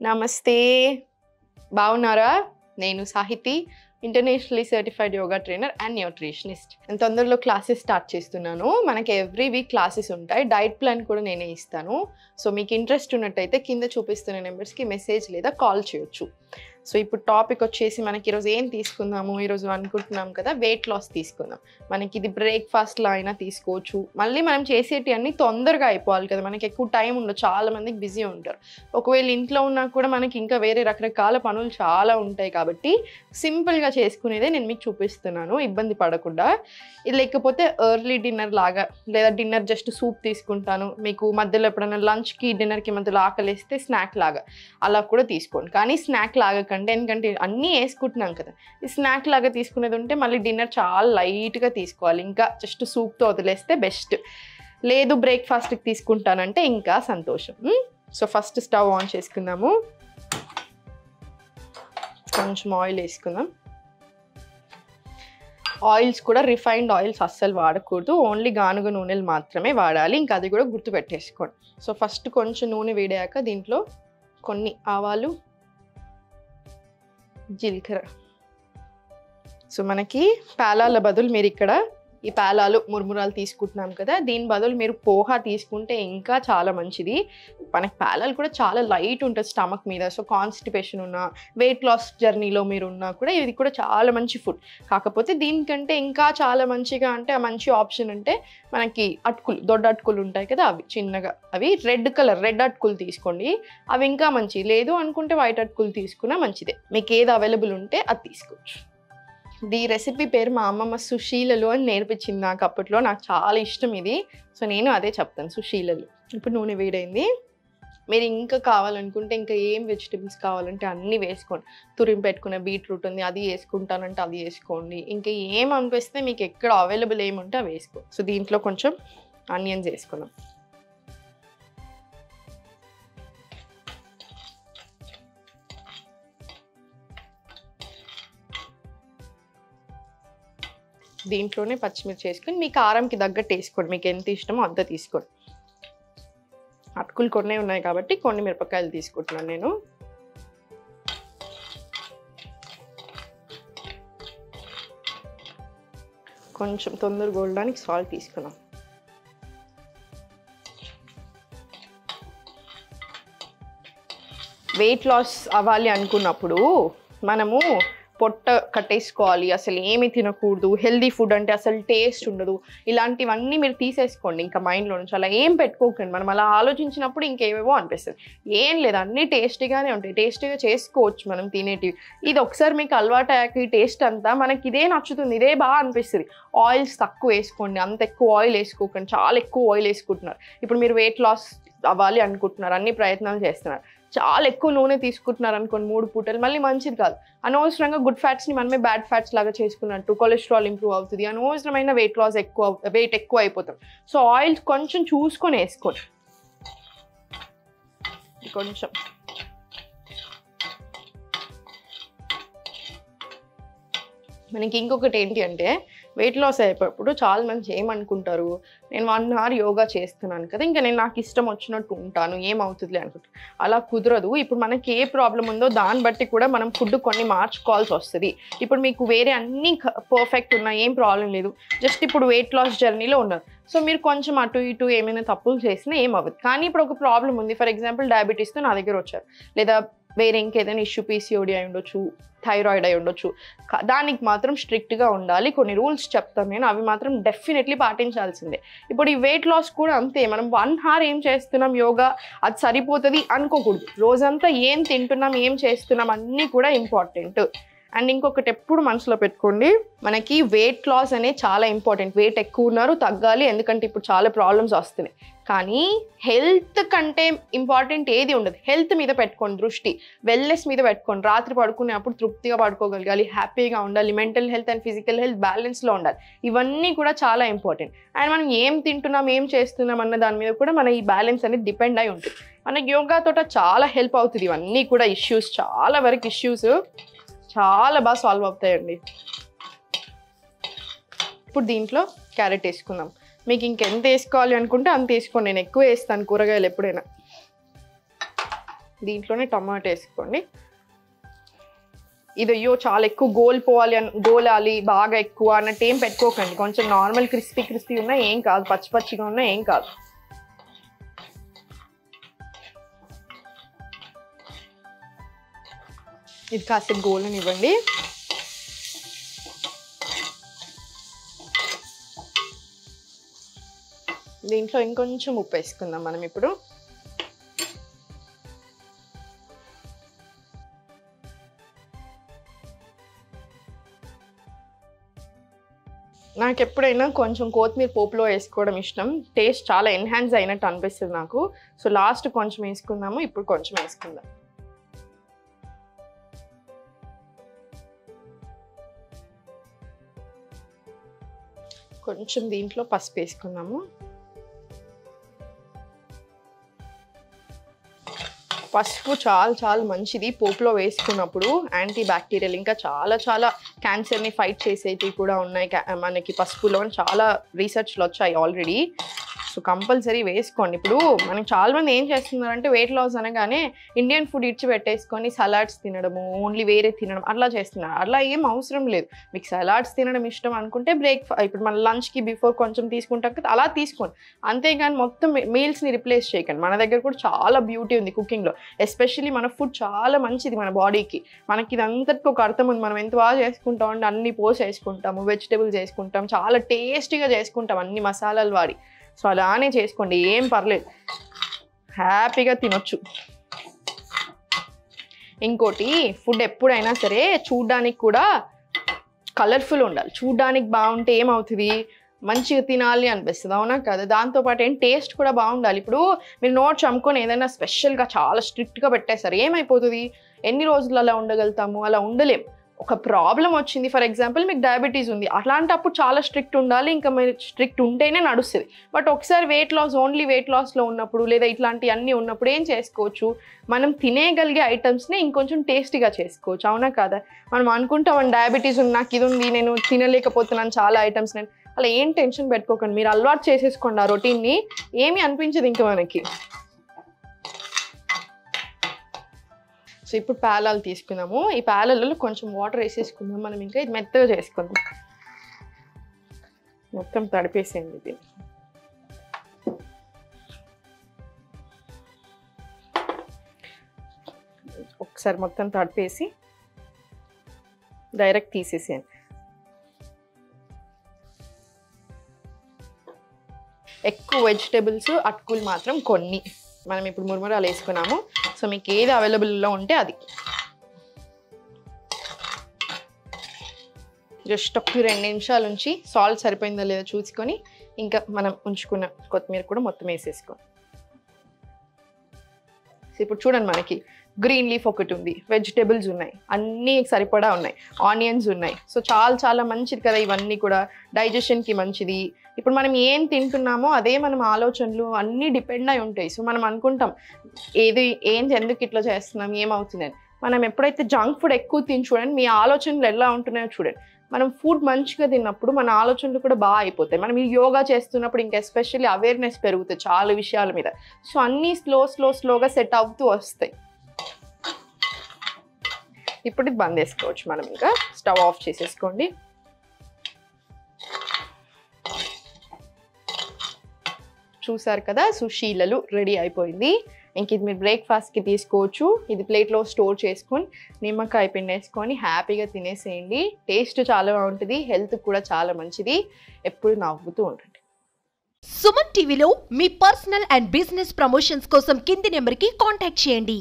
నమస్తే బాగున్నారా నేను Sahithi internationally certified yoga trainer and nutritionist నేను తొందరలో క్లాసెస్ స్టార్ట్ చేస్తున్నాను మనకి ఎవ్రీ వీక్ క్లాసెస్ ఉంటాయి డైట్ ప్లాన్ కూడా నేనే ఇస్తాను సో మీకు ఇంట్రెస్ట్ ఉన్నట్టయితే కింద చూపిస్తున్న నెంబర్స్కి మెసేజ్ లేదా కాల్ చేయొచ్చు సో ఇప్పుడు టాపిక్ వచ్చేసి మనకి ఈరోజు ఏం తీసుకుందాము ఈరోజు అనుకుంటున్నాం కదా వెయిట్ లాస్ తీసుకుందాం మనకి ఇది బ్రేక్ఫాస్ట్లో అయినా తీసుకోవచ్చు మళ్ళీ మనం చేసేటి అన్నీ తొందరగా అయిపోవాలి కదా మనకి ఎక్కువ టైం ఉండదు చాలా మందికి బిజీ ఉంటారు ఒకవేళ ఇంట్లో ఉన్నా కూడా మనకి ఇంకా వేరే రకరకాల పనులు చాలా ఉంటాయి కాబట్టి సింపుల్గా చేసుకునేదే నేను మీకు చూపిస్తున్నాను ఇబ్బంది పడకుండా ఇది లేకపోతే ఎర్లీ డిన్నర్ లాగా లేదా డిన్నర్ జస్ట్ సూప్ తీసుకుంటాను మీకు మధ్యలో ఎప్పుడైనా లంచ్కి డిన్నర్కి మధ్యలో ఆకలిస్తే స్నాక్ లాగా అలా కూడా తీసుకోండి కానీ స్నాక్ లాగా ఎందుకంటే అన్నీ వేసుకుంటున్నాం కదా ఈ స్నాక్ లాగా తీసుకునేది ఉంటే మళ్ళీ డిన్నర్ చాలా లైట్గా తీసుకోవాలి ఇంకా జస్ట్ సూప్తో వదిలేస్తే బెస్ట్ లేదు బ్రేక్ఫాస్ట్కి తీసుకుంటానంటే ఇంకా సంతోషం సో ఫస్ట్ స్టవ్ ఆన్ చేసుకుందాము కొంచెం ఆయిల్ వేసుకుందాం ఆయిల్స్ కూడా రిఫైన్డ్ ఆయిల్స్ అస్సలు వాడకూడదు ఓన్లీ గానుగ నూనెలు మాత్రమే వాడాలి ఇంకా అది కూడా గుర్తుపెట్టేసుకోండి సో ఫస్ట్ కొంచెం నూనె వేడాక దీంట్లో కొన్ని ఆవాలు జీలకర్ర సో మనకి పేలాల బదులు మీరు ఇక్కడ ఈ పేలాలు మురుమురాలు తీసుకుంటున్నాం కదా దీని బదులు మీరు పోహా తీసుకుంటే ఇంకా చాలా మంచిది మనకి పేలాలు కూడా చాలా లైట్ ఉంటుంది స్టమక్ మీద సో కాన్స్టిపేషన్ ఉన్నా వెయిట్ లాస్ జర్నీలో మీరు ఉన్నా కూడా ఇది కూడా చాలా మంచి ఫుడ్ కాకపోతే దీనికంటే ఇంకా చాలా మంచిగా అంటే ఆ మంచి ఆప్షన్ అంటే మనకి అటుకులు దొడ్డ అటుకులు ఉంటాయి కదా అవి చిన్నగా అవి రెడ్ అటుకులు తీసుకోండి అవి ఇంకా మంచిది లేదు అనుకుంటే వైట్ అటుకులు తీసుకున్నా మంచిదే మీకు ఏది అవైలబుల్ ఉంటే అది తీసుకోవచ్చు ఈ రెసిపీ పేరు మా అమ్మమ్మ సుశీలలు అని నేర్పించింది నాకు అప్పట్లో నాకు చాలా ఇష్టం ఇది సో నేను అదే చెప్తాను సుశీలలు ఇప్పుడు నూనె వేడైంది మీరు ఇంకా కావాలనుకుంటే ఇంకా ఏం వెజిటబుల్స్ కావాలంటే అన్నీ వేసుకోండి తురిమి పెట్టుకునే బీట్రూట్ ఉంది అది వేసుకుంటానంటే అది వేసుకోండి ఇంకా ఏం అనిపిస్తే మీకు ఎక్కడ అవైలబుల్ ఏముంటే అవి వేసుకోండి సో దీంట్లో కొంచెం ఆనియన్స్ వేసుకుందాం దీంట్లోనే పచ్చిమిర్చి వేసుకొని మీ కారంకి తగ్గట్టు వేసుకోండి మీకు ఎంత ఇష్టమో అంత తీసుకోండి అటుకులు కొన్ని ఉన్నాయి కాబట్టి కొన్ని మిరపకాయలు తీసుకుంటున్నాను నేను కొంచెం తొందరగా గోలడానికి సాల్ట్ తీసుకున్నాం వెయిట్ లాస్ అవ్వాలి అనుకున్నప్పుడు మనము పొట్ట కట్టేసుకోవాలి అసలు ఏమి తినకూడదు హెల్దీ ఫుడ్ అంటే అసలు టేస్ట్ ఉండదు ఇలాంటివన్నీ మీరు తీసేసుకోండి ఇంకా మైండ్లో నుంచి అలా ఏం పెట్టుకోకండి మనం అలా ఆలోచించినప్పుడు ఇంకేవేవో అనిపిస్తుంది ఏం లేదు అన్నీ టేస్టీగానే ఉంటాయి టేస్టీగా చేసుకోవచ్చు మనం తినేటివి ఇది ఒకసారి మీకు అలవాటు అయ్యాక ఈ టేస్ట్ అంతా మనకి ఇదే నచ్చుతుంది ఇదే బాగా అనిపిస్తుంది ఆయిల్స్ తక్కువ వేసుకోండి అంత ఎక్కువ ఆయిల్ వేసుకోకండి చాలా ఎక్కువ ఆయిల్ వేసుకుంటున్నారు ఇప్పుడు మీరు వెయిట్ లాస్ అవ్వాలి అనుకుంటున్నారు అన్ని ప్రయత్నాలు చేస్తున్నారు చాలా ఎక్కువ నూనె తీసుకుంటున్నారు అనుకోండి 3 పూటలు మళ్ళీ మంచిది కాదు అనవసరంగా గుడ్ ఫ్యాట్స్ని మనమే బ్యాడ్ ఫ్యాట్స్ లాగా చేసుకున్నట్టు కొలెస్ట్రాల్ ఇంప్రూవ్ అవుతుంది అనవసరమైన వెయిట్ ఎక్కువ అయిపోతాం సో ఆయిల్ కొంచెం చూసుకొని వేసుకోండి కొంచెం మనకి ఇంకొకటి ఏంటి అంటే వెయిట్ లాస్ అయిపోయినప్పుడు చాలా మంది ఏమనుకుంటారు నేను 1 hour యోగా చేస్తున్నాను కదా ఇంకా నేను నాకు ఇష్టం వచ్చినట్టు ఉంటాను ఏమవుతుందిలే అనుకుంటాను అలా కుదరదు ఇప్పుడు మనకి ఏ ప్రాబ్లం ఉందో దాన్ని బట్టి కూడా మనం ఫుడ్ కొన్ని మార్చుకోవాల్సి వస్తుంది ఇప్పుడు మీకు వేరే అన్నీ పర్ఫెక్ట్ ఉన్నా ఏం ప్రాబ్లం లేదు జస్ట్ ఇప్పుడు వెయిట్ లాస్ జర్నీలో ఉన్నారు సో మీరు కొంచెం అటు ఇటు ఏమైనా తప్పులు చేసినా ఏమవ్వదు కానీ ఇప్పుడు ఒక ప్రాబ్లం ఉంది ఫర్ ఎగ్జాంపుల్ డయాబెటీస్తో నా దగ్గర వచ్చారు లేదా వేరే ఇంకేదైనా ఇష్యూ పీసీఓడి అయి ఉండొచ్చు థైరాయిడ్ అయి ఉండొచ్చు దానికి మాత్రం స్ట్రిక్ట్గా ఉండాలి కొన్ని రూల్స్ చెప్తాను నేను అవి మాత్రం డెఫినెట్లీ పాటించాల్సిందే ఇప్పుడు ఈ వెయిట్ లాస్ కూడా అంతే మనం 1 hour ఏం చేస్తున్నాం యోగా అది సరిపోతుంది అనుకోకూడదు రోజంతా ఏం తింటున్నాం ఏం చేస్తున్నాం అన్నీ కూడా ఇంపార్టెంట్ అండ్ ఇంకొకటి ఎప్పుడు మనసులో పెట్టుకోండి మనకి వెయిట్ లాస్ అనేది చాలా ఇంపార్టెంట్ వెయిట్ ఎక్కువ ఉన్నారు తగ్గాలి ఎందుకంటే ఇప్పుడు చాలా ప్రాబ్లమ్స్ వస్తున్నాయి కానీ హెల్త్ కంటే ఇంపార్టెంట్ ఏది ఉండదు హెల్త్ మీద పెట్టుకోండి దృష్టి వెల్నెస్ మీద పెట్టుకోండి రాత్రి పడుకునేప్పుడు తృప్తిగా పడుకోగలగాలి హ్యాపీగా ఉండాలి mental health and physical health బ్యాలెన్స్లో ఉండాలి ఇవన్నీ కూడా చాలా ఇంపార్టెంట్ అండ్ మనం ఏం తింటున్నాం ఏం చేస్తున్నాం అన్న దాని మీద కూడా మన ఈ బ్యాలెన్స్ అనేది డిపెండ్ అయి ఉంటుంది మనకి యోగాతో చాలా హెల్ప్ అవుతుంది ఇవన్నీ కూడా ఇష్యూస్ చాలా వరకు ఇష్యూస్ చాలా బాగా సాల్వ్ అవుతాయండి ఇప్పుడు దీంట్లో క్యారెట్ వేసుకుందాం మీకు ఇంకెంత వేసుకోవాలి అనుకుంటే అంత వేసుకోండి నేను ఎక్కువ వేస్తాను కూరగాయలు ఎప్పుడైనా దీంట్లోనే టమాటా వేసుకోండి. ఇది అయ్యో చాలా ఎక్కువ గోలాలి బాగా ఎక్కువ అన్నట్టు ఏం పెట్టుకోకండి. కొంచెం నార్మల్ క్రిస్పీ ఉన్నా ఏం కాదు, పచ్చిగా ఉన్నా ఏం కాదు. ఇది కాసేపు గోలనివ్వండి. దీంట్లో ఇంకొంచెం ఉప్పు వేసుకుందాం మనం ఇప్పుడు. నాకు ఎప్పుడైనా కొంచెం కొత్తిమీర పోపులో వేసుకోవడం ఇష్టం. టేస్ట్ చాలా ఎన్హాన్స్ అయినట్టు అనిపిస్తుంది నాకు. సో లాస్ట్ కొంచెం వేసుకుందాము, ఇప్పుడు కొంచెం వేసుకుందాం. కొంచెం దీంట్లో పసుపు వేసుకుందాము. పసుపు చాలా మంచిది పోపులో వేసుకున్నప్పుడు. యాంటీ బ్యాక్టీరియల్, ఇంకా చాలా క్యాన్సర్ని ఫైట్ చేసేవి కూడా ఉన్నాయి మనకి పసుపులో. చాలా రీసెర్చ్లు వచ్చాయి ఆల్రెడీ. సో కంపల్సరీ వేసుకోండి. ఇప్పుడు మనం చాలామంది ఏం చేస్తున్నారంటే వెయిట్ లాస్ అనగానే ఇండియన్ ఫుడ్ ఇచ్చి పెట్టేసుకొని సలాడ్స్ తినడము, ఓన్లీ వేరే తినడం అట్లా చేస్తున్నారు. అట్లా ఏం అవసరం లేదు. మీకు సలాడ్స్ తినడం ఇష్టం అనుకుంటే ఇప్పుడు మన లంచ్కి బిఫోర్ కొంచెం తీసుకుంటాం కదా, అలా తీసుకోండి. అంతేగాని మొత్తం మీల్స్ని రిప్లేస్ చేయకండి. మన దగ్గర కూడా చాలా బ్యూటీ ఉంది కుకింగ్లో. ఎస్పెషల్లీ మన ఫుడ్ చాలా మంచిది మన బాడీకి. మనకి ఇదంతటికి ఒక అర్థం ఉంది. మనం ఎంత బాగా చేసుకుంటాం అంటే అన్ని పోసి వేసుకుంటాము, వెజిటేబుల్స్ వేసుకుంటాం, చాలా టేస్టీగా చేసుకుంటాం అన్ని మసాలాలు వాడి. సో అలానే చేసుకోండి, ఏం పర్లేదు, హ్యాపీగా తినొచ్చు. ఇంకోటి, ఫుడ్ ఎప్పుడైనా సరే చూడ్డానికి కూడా కలర్ఫుల్ ఉండాలి. చూడ్డానికి బాగుంటే ఏమవుతుంది, మంచిగా తినాలి అనిపిస్తుంది, అవునా కదా? దాంతోపాటు టేస్ట్ కూడా బాగుండాలి. ఇప్పుడు మీరు నోట్ చమ్ముకొని ఏదైనా స్పెషల్గా చాలా స్ట్రిక్ట్గా పెట్టేస్తారు, ఏమైపోతుంది? ఎన్ని రోజులు అలా ఉండగలుగుతాము? అలా ఉండలేం. ఒక ప్రాబ్లం వచ్చింది, ఫర్ ఎగ్జాంపుల్ మీకు డయాబెటీస్ ఉంది, అట్లాంటప్పుడు చాలా స్ట్రిక్ట్ ఉండాలి. ఇంకా మీరు స్ట్రిక్ట్ ఉంటేనే నడుస్తుంది. బట్ ఒకసారి ఓన్లీ వెయిట్ లాస్లో ఉన్నప్పుడు లేదా ఇట్లాంటివన్నీ ఉన్నప్పుడు ఏం చేసుకోవచ్చు, మనం తినేయగలిగే ఐటమ్స్ని ఇంకొంచెం టేస్టీగా చేసుకోవచ్చు, అవునా కదా? మనం అనుకుంటాం డయాబెటీస్ ఉంది, నాకు ఇది ఉంది, నేను తినలేకపోతున్నాను చాలా ఐటమ్స్. నేను అలా ఏం టెన్షన్ పెట్టుకోకండి, మీరు అలవాటు చేసేసుకోండి ఆ రొటీన్ని, ఏమీ అనిపించదు ఇంకా మనకి. సో ఇప్పుడు పేలాలు తీసుకున్నాము. ఈ పేలాలలో కొంచెం వాటర్ వేసేసుకుందాం మనం. ఇంకా ఇది మెత్తగా చేసుకుందాం. మొత్తం తడిపేసేయండి ఇది. ఒకసారి మొత్తం తడిపేసి డైరెక్ట్ తీసేసేయండి. ఎక్కువ వెజిటేబుల్స్, అటుకులు మాత్రం కొన్ని. మనం ఇప్పుడు మురుమురాలు వేసుకున్నాము. సో మీకు ఏది అవైలబుల్లో ఉంటే అది. జస్ట్ ఒక 2 నిమిషాల నుంచి సాల్ట్ సరిపోయిందో లేదో చూసుకొని ఇంకా మనం ఉంచుకున్న కొత్తిమీర కూడా మొత్తం వేసేసుకోండి. సో ఇప్పుడు చూడండి, మనకి గ్రీన్ లీఫ్ ఒకటి ఉంది, వెజిటేబుల్స్ ఉన్నాయి, అన్నీ సరిపడా ఉన్నాయి, ఆనియన్స్ ఉన్నాయి. సో చాలా మంచిది కదా ఇవన్నీ కూడా, డైజెషన్కి మంచిది. ఇప్పుడు మనం ఏం తింటున్నామో అదే మనం ఆలోచనలు అన్నీ డిపెండ్ అయి ఉంటాయి. సో మనం అనుకుంటాం ఎందుకు ఇట్లా చేస్తున్నాం, ఏమవుతుందని. మనం ఎప్పుడైతే జంక్ ఫుడ్ ఎక్కువ తిని చూడండి, మీ ఆలోచనలు ఎలా ఉంటున్నాయో చూడండి. మనం ఫుడ్ మంచిగా తిన్నప్పుడు మన ఆలోచనలు కూడా బాగా అయిపోతాయి. మనం ఈ యోగా చేస్తున్నప్పుడు ఇంకా ఎస్పెషల్లీ అవేర్నెస్ పెరుగుతుంది చాలా విషయాల మీద. సో అన్నీ స్లోగా సెట్ అవుతూ వస్తాయి. ఇప్పుడు ఇది బంద్ చేసుకోవచ్చు మనం. ఇంకా స్టవ్ ఆఫ్ చేసేసుకోండి. చూసారు కదా, సుశీలలు రెడీ అయిపోయింది. ఇంక ఇది మీరు బ్రేక్ఫాస్ట్కి తీసుకోవచ్చు. ఇది ప్లేట్లో స్టోర్ చేసుకొని నిమ్మకాయ పిండి వేసుకొని హ్యాపీగా తినేసేయండి. టేస్ట్ చాలా బాగుంటుంది, హెల్త్ కూడా చాలా మంచిది. ఎప్పుడు నవ్వుతూ ఉండండి. సుమన్ టీవీలో మీ పర్సనల్ అండ్ బిజినెస్ ప్రమోషన్స్ కోసం కింది నెంబర్కి కాంటాక్ట్ చేయండి.